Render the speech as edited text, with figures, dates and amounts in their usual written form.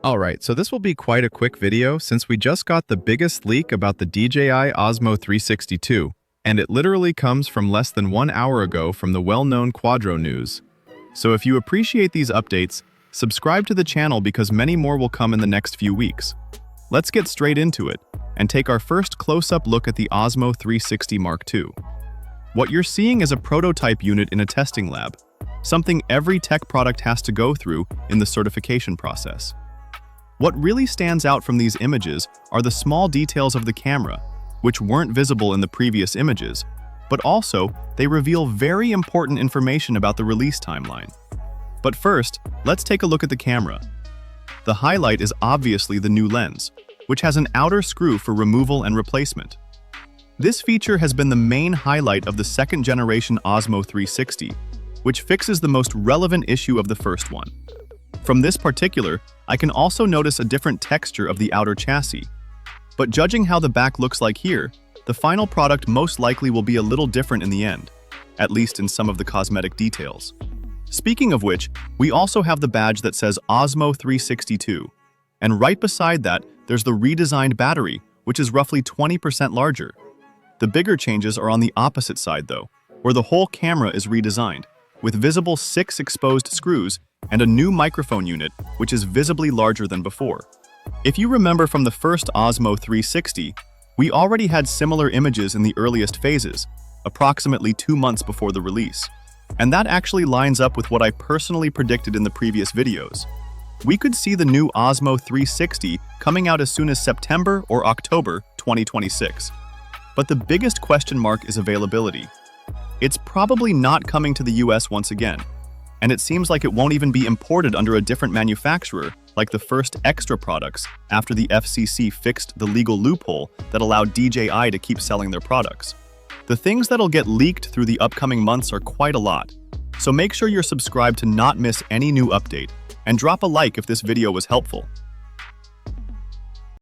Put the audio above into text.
Alright, so this will be quite a quick video since we just got the biggest leak about the DJI Osmo 362, and it literally comes from less than 1 hour ago from the well-known QuadroNews. So if you appreciate these updates, subscribe to the channel because many more will come in the next few weeks. Let's get straight into it and take our first close-up look at the Osmo 360 Mark II. What you're seeing is a prototype unit in a testing lab, something every tech product has to go through in the certification process. What really stands out from these images are the small details of the camera, which weren't visible in the previous images, but also they reveal very important information about the release timeline. But first, let's take a look at the camera. The highlight is obviously the new lens, which has an outer screw for removal and replacement. This feature has been the main highlight of the second-generation Osmo 360, which fixes the most relevant issue of the first one. From this particular, I can also notice a different texture of the outer chassis. But judging how the back looks like here, the final product most likely will be a little different in the end, at least in some of the cosmetic details. Speaking of which, we also have the badge that says Osmo 362, and right beside that, there's the redesigned battery, which is roughly 20% larger. The bigger changes are on the opposite side though, where the whole camera is redesigned, with visible 6 exposed screws and a new microphone unit, which is visibly larger than before. If you remember from the first Osmo 360, we already had similar images in the earliest phases, approximately 2 months before the release. And that actually lines up with what I personally predicted in the previous videos. We could see the new Osmo 360 coming out as soon as September or October 2026. But the biggest question mark is availability. It's probably not coming to the US once again, and it seems like it won't even be imported under a different manufacturer like the first extra products after the FCC fixed the legal loophole that allowed DJI to keep selling their products. The things that'll get leaked through the upcoming months are quite a lot, so make sure you're subscribed to not miss any new update, and drop a like if this video was helpful.